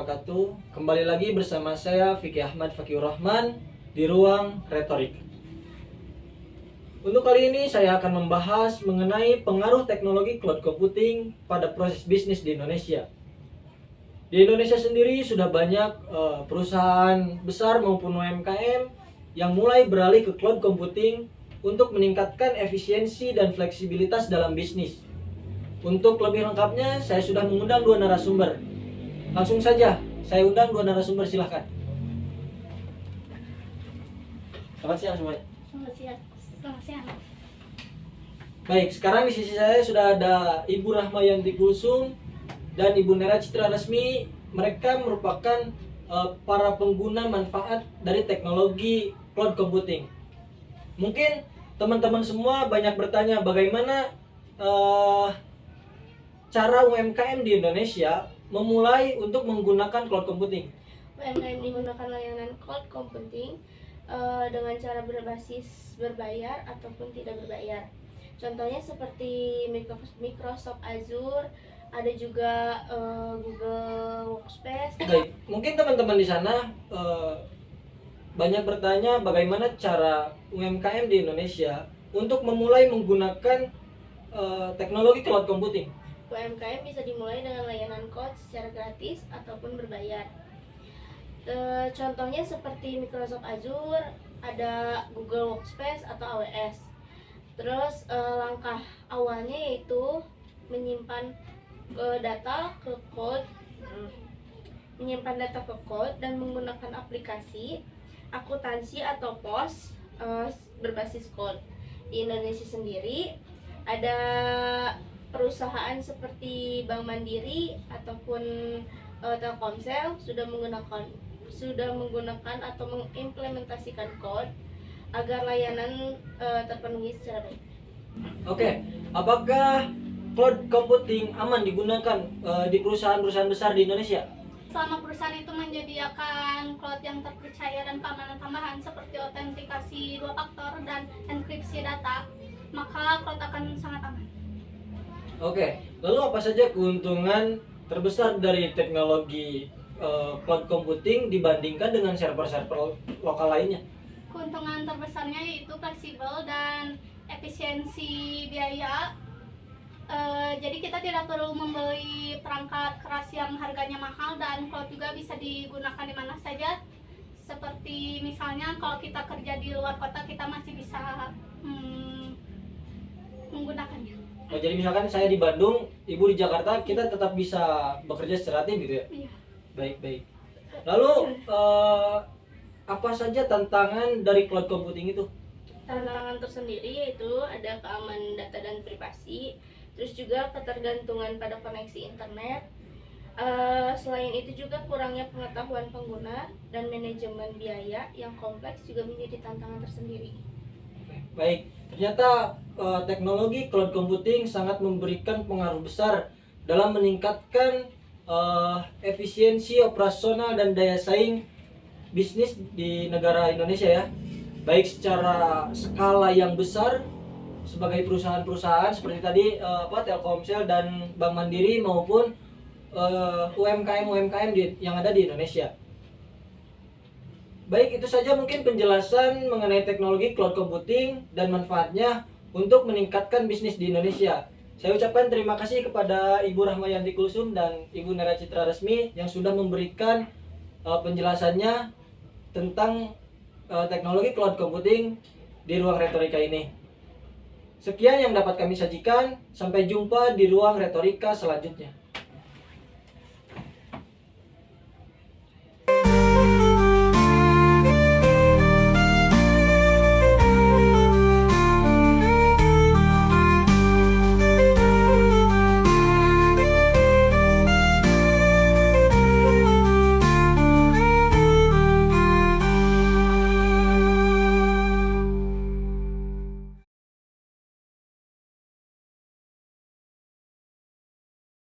wabarakatuh. Kembali lagi bersama saya Fikih Ahmad Fakihur Rahman di ruang retorik. Untuk kali ini saya akan membahas mengenai pengaruh teknologi cloud computing pada proses bisnis di Indonesia. Di Indonesia sendiri sudah banyak perusahaan besar maupun UMKM yang mulai beralih ke cloud computing untuk meningkatkan efisiensi dan fleksibilitas dalam bisnis. Untuk lebih lengkapnya, saya sudah mengundang dua narasumber. Langsung saja, saya undang dua narasumber, silahkan. Selamat siang semuanya. Selamat siang. Baik, sekarang di sisi saya sudah ada Ibu Rahmayanti Kulsum dan Ibu Nera Citra Resmi. Mereka merupakan para pengguna manfaat dari teknologi cloud computing. Mungkin teman-teman semua banyak bertanya bagaimana cara UMKM di Indonesia memulai untuk menggunakan cloud computing. UMKM menggunakan layanan cloud computing dengan cara berbasis berbayar ataupun tidak berbayar. Contohnya seperti Microsoft Azure, ada juga Google Workspace. Baik, mungkin teman-teman di sana banyak bertanya bagaimana cara UMKM di Indonesia untuk memulai menggunakan teknologi cloud computing. UMKM bisa dimulai dengan layanan cloud secara gratis ataupun berbayar. Contohnya seperti Microsoft Azure, ada Google Workspace atau AWS. Terus langkah awalnya yaitu menyimpan data ke cloud, dan menggunakan aplikasi akuntansi atau POS berbasis cloud. Di Indonesia sendiri ada perusahaan seperti Bank Mandiri ataupun Telkomsel sudah menggunakan atau mengimplementasikan cloud agar layanan terpenuhi secara baik. Oke, apakah cloud computing aman digunakan di perusahaan-perusahaan besar di Indonesia? Selama perusahaan itu menyediakan cloud yang terpercaya dan keamanan tambahan seperti autentikasi 2 faktor dan enkripsi data, maka cloud akan sangat aman. Oke, lalu apa saja keuntungan terbesar dari teknologi cloud computing dibandingkan dengan server-server lokal lainnya? Keuntungan terbesarnya yaitu fleksibel dan efisiensi biaya. Jadi kita tidak perlu membeli perangkat keras yang harganya mahal, dan cloud juga bisa digunakan di mana saja. Seperti misalnya kalau kita kerja di luar kota, kita masih bisa menggunakannya. Oh, jadi misalkan saya di Bandung, Ibu di Jakarta, kita tetap bisa bekerja secara tim gitu ya? Iya. Baik. Lalu apa saja tantangan dari cloud computing itu? Tantangan tersendiri yaitu ada keamanan data dan privasi, terus juga ketergantungan pada koneksi internet. Selain itu juga kurangnya pengetahuan pengguna dan manajemen biaya yang kompleks juga menjadi tantangan tersendiri. Baik, ternyata teknologi cloud computing sangat memberikan pengaruh besar dalam meningkatkan efisiensi operasional dan daya saing bisnis di negara Indonesia ya. Baik secara skala yang besar sebagai perusahaan-perusahaan seperti tadi Telkomsel dan Bank Mandiri, maupun UMKM yang ada di Indonesia. Baik, itu saja mungkin penjelasan mengenai teknologi cloud computing dan manfaatnya untuk meningkatkan bisnis di Indonesia. Saya ucapkan terima kasih kepada Ibu Rahmayanti Kulsum dan Ibu Nera Citra Resmi yang sudah memberikan penjelasannya tentang teknologi cloud computing di ruang retorika ini. Sekian yang dapat kami sajikan, sampai jumpa di ruang retorika selanjutnya.